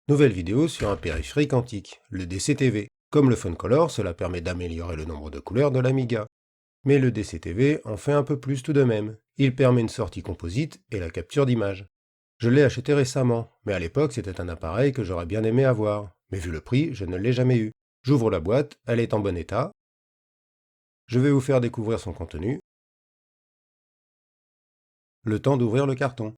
Nouvelle vidéo sur un périphérique antique, le DCTV. Comme le PhoneColor, cela permet d'améliorer le nombre de couleurs de l'Amiga. Mais le DCTV en fait un peu plus tout de même. Il permet une sortie composite et la capture d'images. Je l'ai acheté récemment, mais à l'époque c'était un appareil que j'aurais bien aimé avoir. Mais vu le prix, je ne l'ai jamais eu. J'ouvre la boîte, elle est en bon état. Je vais vous faire découvrir son contenu. Le temps d'ouvrir le carton.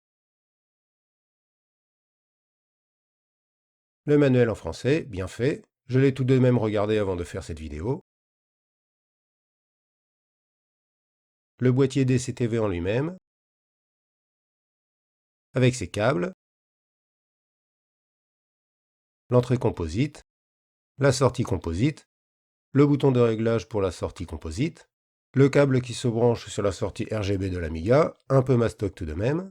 Le manuel en français, bien fait. Je l'ai tout de même regardé avant de faire cette vidéo. Le boîtier DCTV en lui-même, avec ses câbles, l'entrée composite, la sortie composite, le bouton de réglage pour la sortie composite, le câble qui se branche sur la sortie RGB de l'Amiga, un peu mastoc tout de même,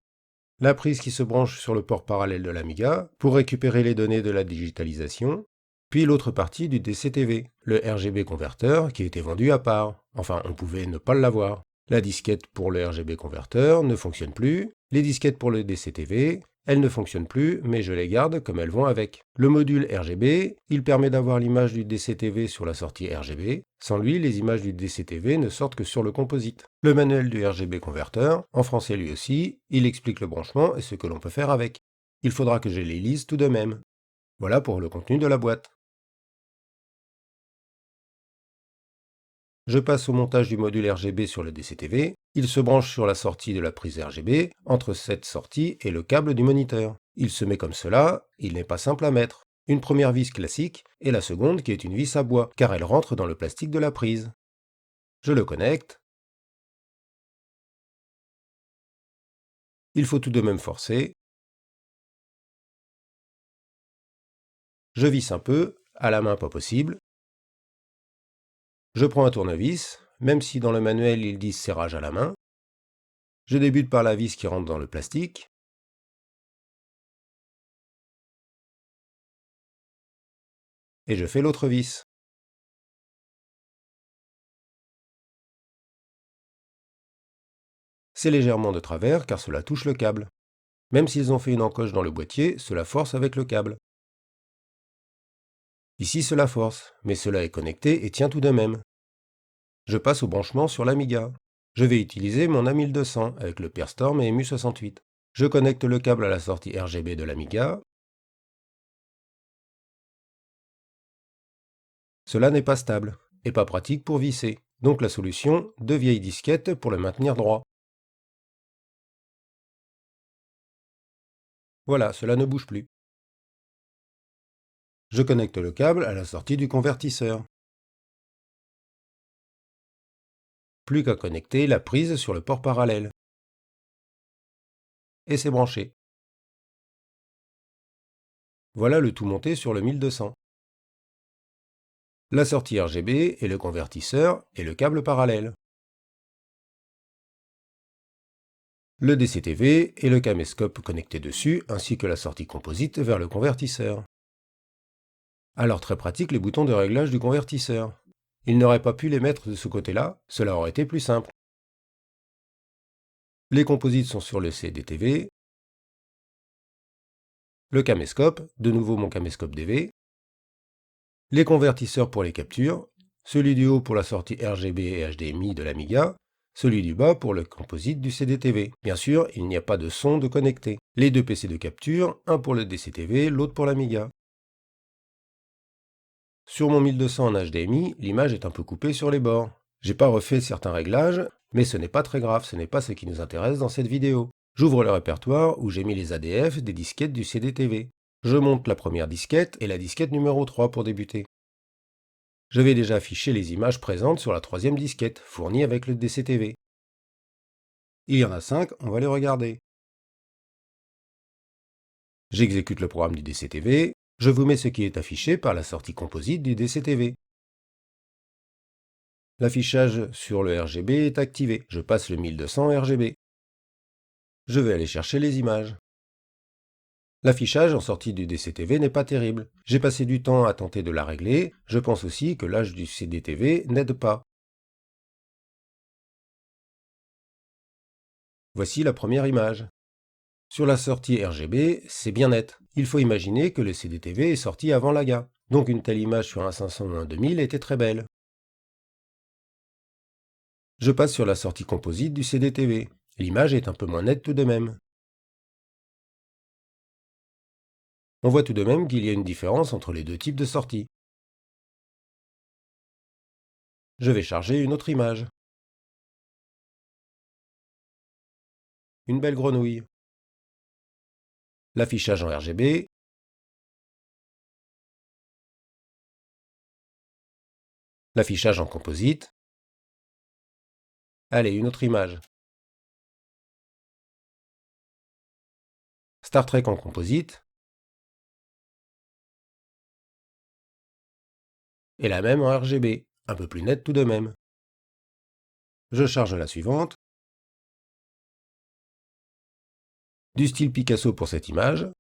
la prise qui se branche sur le port parallèle de l'Amiga pour récupérer les données de la digitalisation, puis l'autre partie du DCTV, le RGB converteur qui était vendu à part, enfin on pouvait ne pas l'avoir. La disquette pour le RGB converteur ne fonctionne plus, les disquettes pour le DCTV, elles ne fonctionnent plus, mais je les garde comme elles vont avec. Le module RGB, il permet d'avoir l'image du DCTV sur la sortie RGB. Sans lui, les images du DCTV ne sortent que sur le composite. Le manuel du RGB converteur, en français lui aussi, il explique le branchement et ce que l'on peut faire avec. Il faudra que je les lise tout de même. Voilà pour le contenu de la boîte. Je passe au montage du module RGB sur le DCTV. Il se branche sur la sortie de la prise RGB, entre cette sortie et le câble du moniteur. Il se met comme cela, il n'est pas simple à mettre. Une première vis classique, et la seconde qui est une vis à bois, car elle rentre dans le plastique de la prise. Je le connecte. Il faut tout de même forcer. Je visse un peu, à la main pas possible. Je prends un tournevis, même si dans le manuel ils disent serrage à la main. Je débute par la vis qui rentre dans le plastique. Et je fais l'autre vis. C'est légèrement de travers car cela touche le câble. Même s'ils ont fait une encoche dans le boîtier, cela force avec le câble. Ici cela force, mais cela est connecté et tient tout de même. Je passe au branchement sur l'Amiga. Je vais utiliser mon A1200 avec le PeerStorm et EMU68. Je connecte le câble à la sortie RGB de l'Amiga. Cela n'est pas stable, et pas pratique pour visser. Donc la solution, 2 vieilles disquettes pour le maintenir droit. Voilà, cela ne bouge plus. Je connecte le câble à la sortie du convertisseur. Plus qu'à connecter la prise sur le port parallèle. Et c'est branché. Voilà le tout monté sur le 1200. La sortie RGB et le convertisseur et le câble parallèle. Le DCTV et le caméscope connectés dessus ainsi que la sortie composite vers le convertisseur. Alors très pratique les boutons de réglage du convertisseur. Il n'aurait pas pu les mettre de ce côté-là, cela aurait été plus simple. Les composites sont sur le CDTV. Le caméscope, de nouveau mon caméscope DV. Les convertisseurs pour les captures, celui du haut pour la sortie RGB et HDMI de l'Amiga, celui du bas pour le composite du CDTV. Bien sûr, il n'y a pas de son de connecté. Les deux PC de capture, un pour le DCTV, l'autre pour l'Amiga. Sur mon 1200 en HDMI, l'image est un peu coupée sur les bords. J'ai pas refait certains réglages, mais ce n'est pas très grave, ce n'est pas ce qui nous intéresse dans cette vidéo. J'ouvre le répertoire où j'ai mis les ADF des disquettes du CDTV. Je monte la première disquette et la disquette numéro 3 pour débuter. Je vais déjà afficher les images présentes sur la troisième disquette, fournie avec le DCTV. Il y en a 5, on va les regarder. J'exécute le programme du DCTV, je vous mets ce qui est affiché par la sortie composite du DCTV. L'affichage sur le RGB est activé, je passe le 1200 RGB. Je vais aller chercher les images. L'affichage en sortie du DCTV n'est pas terrible. J'ai passé du temps à tenter de la régler, je pense aussi que l'âge du CDTV n'aide pas. Voici la première image. Sur la sortie RGB, c'est bien net. Il faut imaginer que le CDTV est sorti avant l'AGA. Donc une telle image sur un 500 ou un 2000 était très belle. Je passe sur la sortie composite du CDTV. L'image est un peu moins nette tout de même. On voit tout de même qu'il y a une différence entre les deux types de sorties. Je vais charger une autre image. Une belle grenouille. L'affichage en RGB. L'affichage en composite. Allez, une autre image. Star Trek en composite. Et la même en RGB, un peu plus nette tout de même. Je charge la suivante. Du style Picasso pour cette image.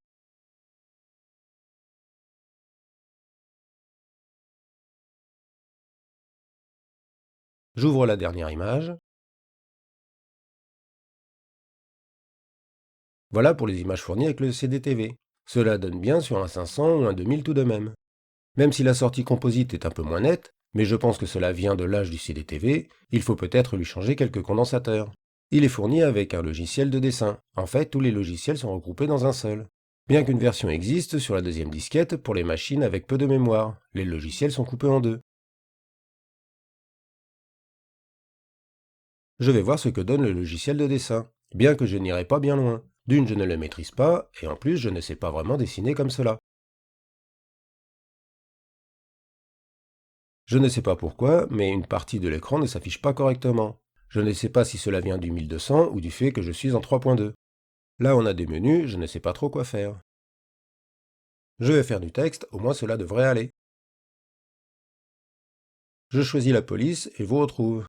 J'ouvre la dernière image. Voilà pour les images fournies avec le CDTV. Cela donne bien sur un 500 ou un 2000 tout de même. Même si la sortie composite est un peu moins nette, mais je pense que cela vient de l'âge du CDTV, il faut peut-être lui changer quelques condensateurs. Il est fourni avec un logiciel de dessin. En fait, tous les logiciels sont regroupés dans un seul. Bien qu'une version existe sur la deuxième disquette pour les machines avec peu de mémoire, les logiciels sont coupés en deux. Je vais voir ce que donne le logiciel de dessin, bien que je n'irai pas bien loin. D'une, je ne le maîtrise pas, et en plus, je ne sais pas vraiment dessiner comme cela. Je ne sais pas pourquoi, mais une partie de l'écran ne s'affiche pas correctement. Je ne sais pas si cela vient du 1200 ou du fait que je suis en 3.2. Là, on a des menus, je ne sais pas trop quoi faire. Je vais faire du texte, au moins cela devrait aller. Je choisis la police et vous retrouve.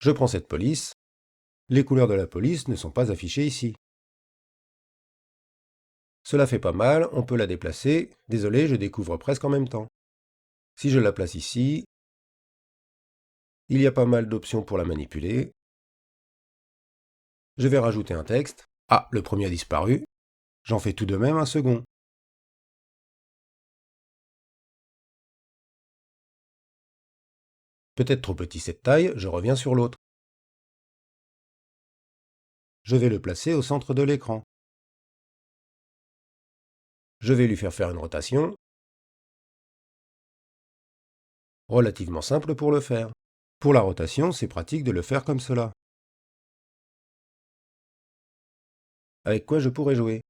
Je prends cette police. Les couleurs de la police ne sont pas affichées ici. Cela fait pas mal, on peut la déplacer. Désolé, je découvre presque en même temps. Si je la place ici, il y a pas mal d'options pour la manipuler. Je vais rajouter un texte. Ah, le premier a disparu. J'en fais tout de même un second. Peut-être trop petit cette taille, je reviens sur l'autre. Je vais le placer au centre de l'écran. Je vais lui faire une rotation. Relativement simple pour le faire. Pour la rotation, c'est pratique de le faire comme cela. Avec quoi je pourrais jouer?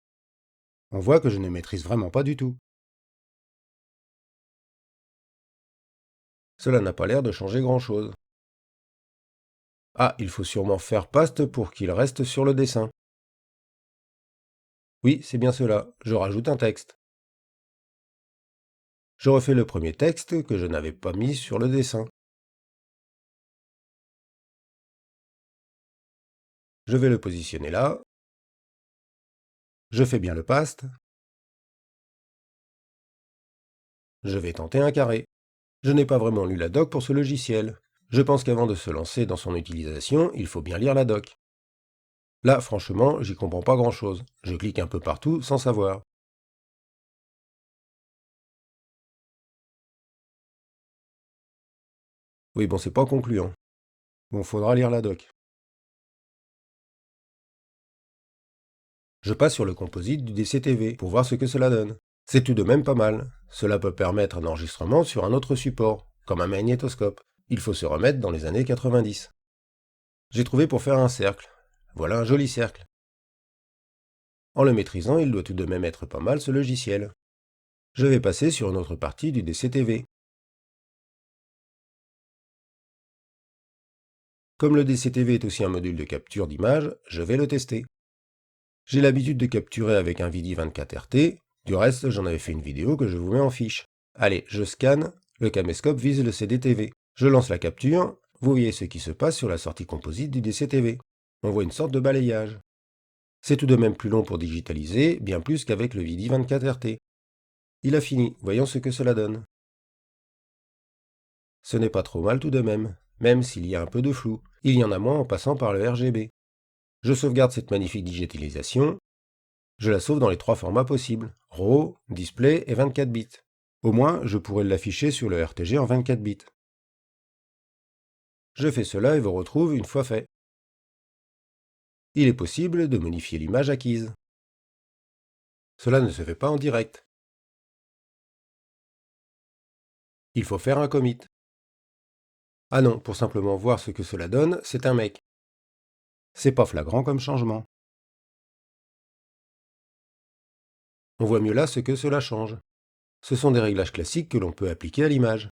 On voit que je ne maîtrise vraiment pas du tout. Cela n'a pas l'air de changer grand-chose. Ah, il faut sûrement faire paste pour qu'il reste sur le dessin. Oui, c'est bien cela. Je rajoute un texte. Je refais le premier texte que je n'avais pas mis sur le dessin. Je vais le positionner là. Je fais bien le paste. Je vais tenter un carré. Je n'ai pas vraiment lu la doc pour ce logiciel. Je pense qu'avant de se lancer dans son utilisation, il faut bien lire la doc. Là, franchement, j'y comprends pas grand-chose. Je clique un peu partout sans savoir. Oui, bon, c'est pas concluant. Bon, faudra lire la doc. Je passe sur le composite du DCTV pour voir ce que cela donne. C'est tout de même pas mal. Cela peut permettre un enregistrement sur un autre support, comme un magnétoscope. Il faut se remettre dans les années 90. J'ai trouvé pour faire un cercle. Voilà un joli cercle. En le maîtrisant, il doit tout de même être pas mal ce logiciel. Je vais passer sur une autre partie du DCTV. Comme le DCTV est aussi un module de capture d'image, je vais le tester. J'ai l'habitude de capturer avec un VD 24RT, du reste j'en avais fait une vidéo que je vous mets en fiche. Allez, je scanne, le caméscope vise le CDTV. Je lance la capture, vous voyez ce qui se passe sur la sortie composite du DCTV. On voit une sorte de balayage. C'est tout de même plus long pour digitaliser, bien plus qu'avec le VD 24RT. Il a fini, voyons ce que cela donne. Ce n'est pas trop mal tout de même s'il y a un peu de flou. Il y en a moins en passant par le RGB. Je sauvegarde cette magnifique digitalisation, Je la sauve dans les 3 formats possibles, RAW, Display et 24 bits. Au moins, je pourrai l'afficher sur le RTG en 24 bits. Je fais cela et vous retrouve une fois fait. Il est possible de modifier l'image acquise. Cela ne se fait pas en direct. Il faut faire un commit. Ah non, pour simplement voir ce que cela donne, c'est un make. C'est pas flagrant comme changement. On voit mieux là ce que cela change. Ce sont des réglages classiques que l'on peut appliquer à l'image.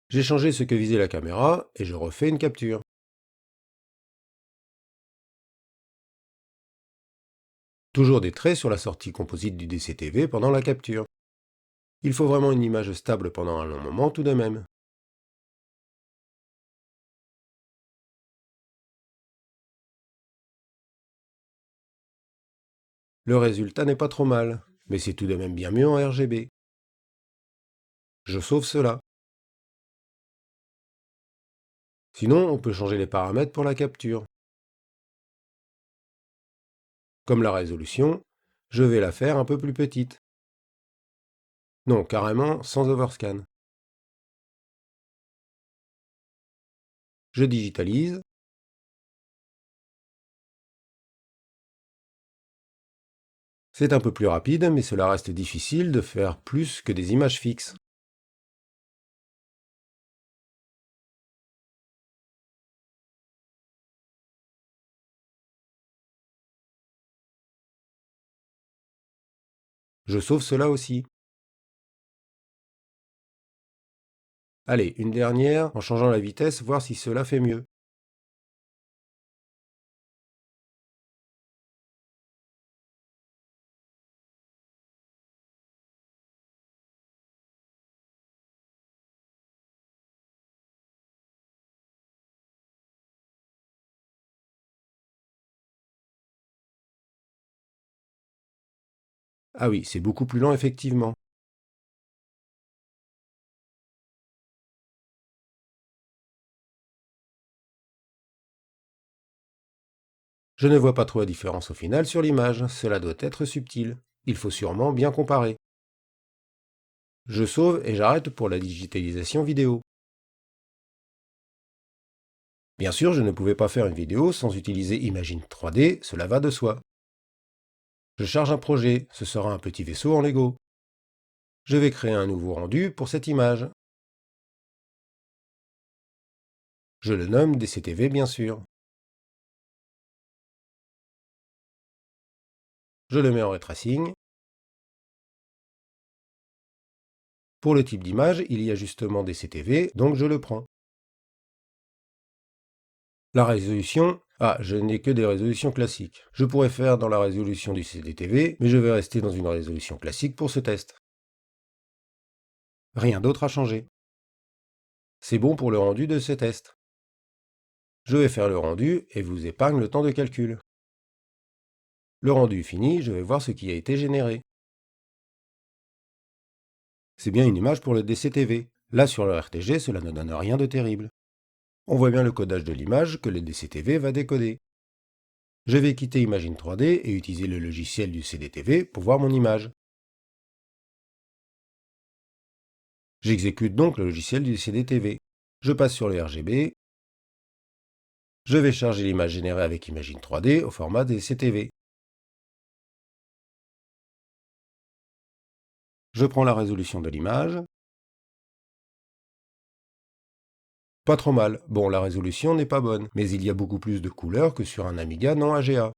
J'ai changé ce que visait la caméra et je refais une capture. Toujours des traits sur la sortie composite du DCTV pendant la capture. Il faut vraiment une image stable pendant un long moment tout de même. Le résultat n'est pas trop mal, mais c'est tout de même bien mieux en RGB. Je sauve cela. Sinon, on peut changer les paramètres pour la capture. Comme la résolution, je vais la faire un peu plus petite. Non, carrément sans overscan. Je digitalise. C'est un peu plus rapide, mais cela reste difficile de faire plus que des images fixes. Je sauve cela aussi. Allez, une dernière, en changeant la vitesse, voir si cela fait mieux. Ah oui, c'est beaucoup plus lent effectivement. Je ne vois pas trop la différence au final sur l'image, cela doit être subtil. Il faut sûrement bien comparer. Je sauve et j'arrête pour la digitalisation vidéo. Bien sûr, je ne pouvais pas faire une vidéo sans utiliser Imagine 3D, cela va de soi. Je charge un projet, ce sera un petit vaisseau en Lego. Je vais créer un nouveau rendu pour cette image. Je le nomme DCTV bien sûr. Je le mets en ray tracing. Pour le type d'image, il y a justement DCTV, donc je le prends. La résolution, je n'ai que des résolutions classiques. Je pourrais faire dans la résolution du CDTV, mais je vais rester dans une résolution classique pour ce test. Rien d'autre à changer. C'est bon pour le rendu de ce test. Je vais faire le rendu et vous épargne le temps de calcul. Le rendu fini, je vais voir ce qui a été généré. C'est bien une image pour le DCTV. Là sur le RTG, cela ne donne rien de terrible. On voit bien le codage de l'image que le DCTV va décoder. Je vais quitter Imagine 3D et utiliser le logiciel du CDTV pour voir mon image. J'exécute donc le logiciel du CDTV. Je passe sur le RGB. Je vais charger l'image générée avec Imagine 3D au format DCTV. Je prends la résolution de l'image. Pas trop mal. Bon, la résolution n'est pas bonne, mais il y a beaucoup plus de couleurs que sur un Amiga non AGA.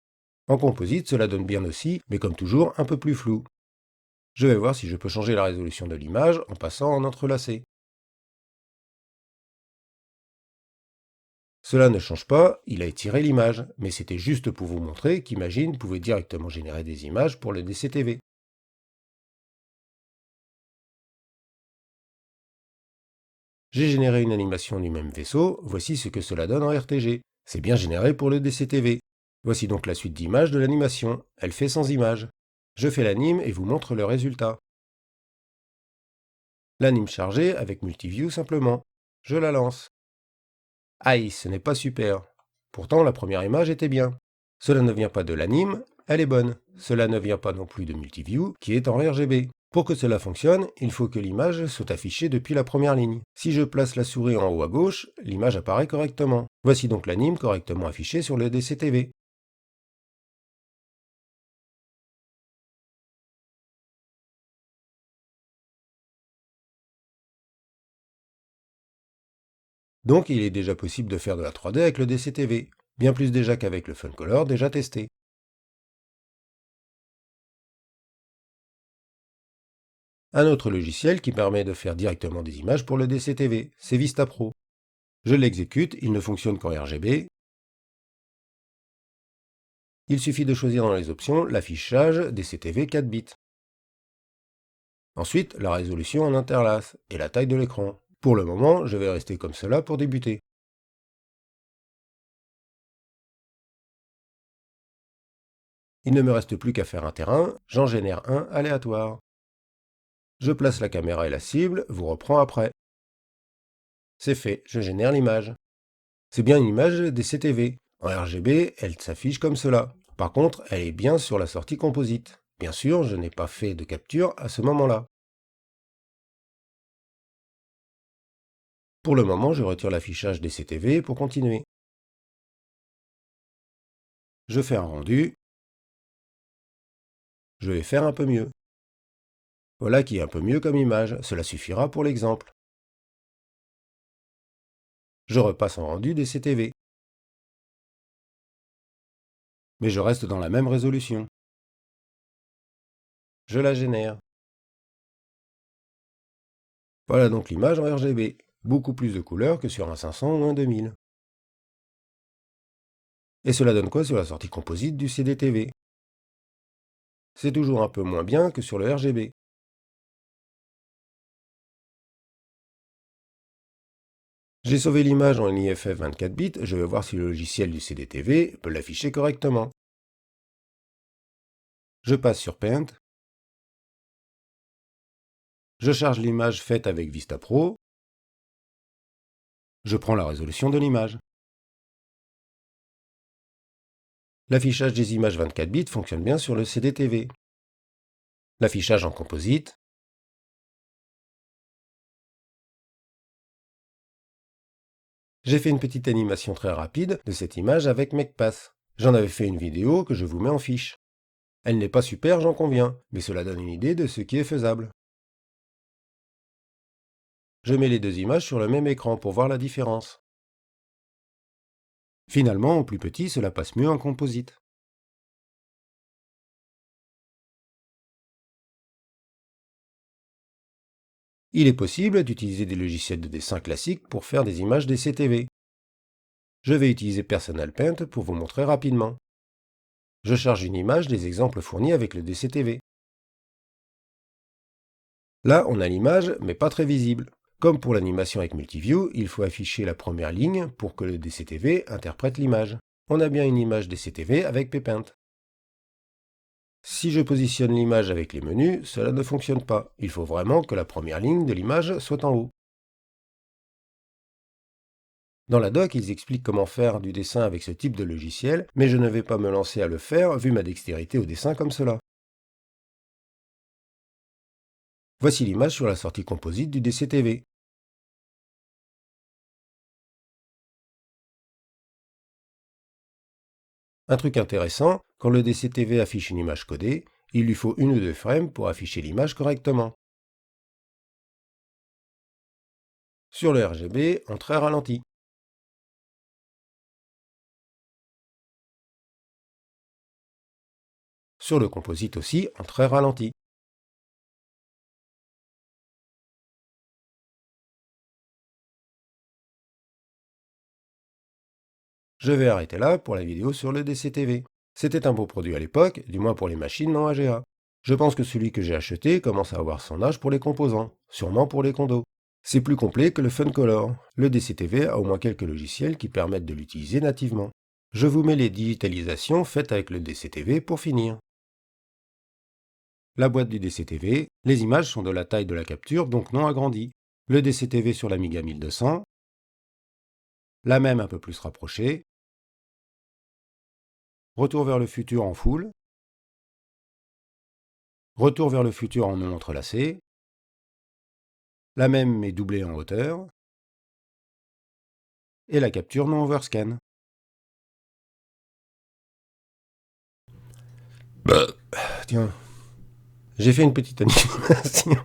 En composite, cela donne bien aussi, mais comme toujours, un peu plus flou. Je vais voir si je peux changer la résolution de l'image en passant en entrelacé. Cela ne change pas, il a étiré l'image, mais c'était juste pour vous montrer qu'Imagine pouvait directement générer des images pour le DCTV. J'ai généré une animation du même vaisseau, voici ce que cela donne en RTG. C'est bien généré pour le DCTV. Voici donc la suite d'images de l'animation, elle fait sans images. Je fais l'anime et vous montre le résultat. L'anime chargée avec Multiview simplement. Je la lance. Aïe, ce n'est pas super. Pourtant la première image était bien. Cela ne vient pas de l'anime, elle est bonne. Cela ne vient pas non plus de Multiview, qui est en RGB. Pour que cela fonctionne, il faut que l'image soit affichée depuis la première ligne. Si je place la souris en haut à gauche, l'image apparaît correctement. Voici donc l'anime correctement affiché sur le DCTV. Donc il est déjà possible de faire de la 3D avec le DCTV, bien plus déjà qu'avec le Funcolor déjà testé. Un autre logiciel qui permet de faire directement des images pour le DCTV, c'est VistaPro. Je l'exécute, il ne fonctionne qu'en RGB. Il suffit de choisir dans les options l'affichage DCTV 4 bits. Ensuite, la résolution en interlace et la taille de l'écran. Pour le moment, je vais rester comme cela pour débuter. Il ne me reste plus qu'à faire un terrain, j'en génère un aléatoire. Je place la caméra et la cible, vous reprends après. C'est fait, je génère l'image. C'est bien une image DCTV. En RGB, elle s'affiche comme cela. Par contre, elle est bien sur la sortie composite. Bien sûr, je n'ai pas fait de capture à ce moment-là. Pour le moment, je retire l'affichage DCTV pour continuer. Je fais un rendu. Je vais faire un peu mieux. Voilà qui est un peu mieux comme image, cela suffira pour l'exemple. Je repasse en rendu DCTV. Mais je reste dans la même résolution. Je la génère. Voilà donc l'image en RGB, beaucoup plus de couleurs que sur un 500 ou un 2000. Et cela donne quoi sur la sortie composite du CDTV? C'est toujours un peu moins bien que sur le RGB. J'ai sauvé l'image en IFF 24 bits, je vais voir si le logiciel du CDTV peut l'afficher correctement. Je passe sur Paint. Je charge l'image faite avec VistaPro. Je prends la résolution de l'image. L'affichage des images 24 bits fonctionne bien sur le CDTV. L'affichage en composite. J'ai fait une petite animation très rapide de cette image avec MakePath. J'en avais fait une vidéo que je vous mets en fiche. Elle n'est pas super, j'en conviens, mais cela donne une idée de ce qui est faisable. Je mets les deux images sur le même écran pour voir la différence. Finalement, au plus petit, cela passe mieux en composite. Il est possible d'utiliser des logiciels de dessin classiques pour faire des images DCTV. Je vais utiliser Personal Paint pour vous montrer rapidement. Je charge une image des exemples fournis avec le DCTV. Là, on a l'image, mais pas très visible. Comme pour l'animation avec Multiview, il faut afficher la première ligne pour que le DCTV interprète l'image. On a bien une image DCTV avec Paint. Si je positionne l'image avec les menus, cela ne fonctionne pas. Il faut vraiment que la première ligne de l'image soit en haut. Dans la doc, ils expliquent comment faire du dessin avec ce type de logiciel, mais je ne vais pas me lancer à le faire vu ma dextérité au dessin comme cela. Voici l'image sur la sortie composite du DCTV. Un truc intéressant, quand le DCTV affiche une image codée, il lui faut une ou deux frames pour afficher l'image correctement. Sur le RGB, en très ralenti. Sur le composite aussi, en très ralenti. Je vais arrêter là pour la vidéo sur le DCTV. C'était un beau produit à l'époque, du moins pour les machines non AGA. Je pense que celui que j'ai acheté commence à avoir son âge pour les composants, sûrement pour les condos. C'est plus complet que le Funcolor. Le DCTV a au moins quelques logiciels qui permettent de l'utiliser nativement. Je vous mets les digitalisations faites avec le DCTV pour finir. La boîte du DCTV, les images sont de la taille de la capture, donc non agrandies. Le DCTV sur l'Amiga 1200, la même un peu plus rapprochée, Retour vers le futur en full. Retour vers le futur en non entrelacé. La même mais doublée en hauteur. Et la capture non overscan. Tiens, j'ai fait une petite animation.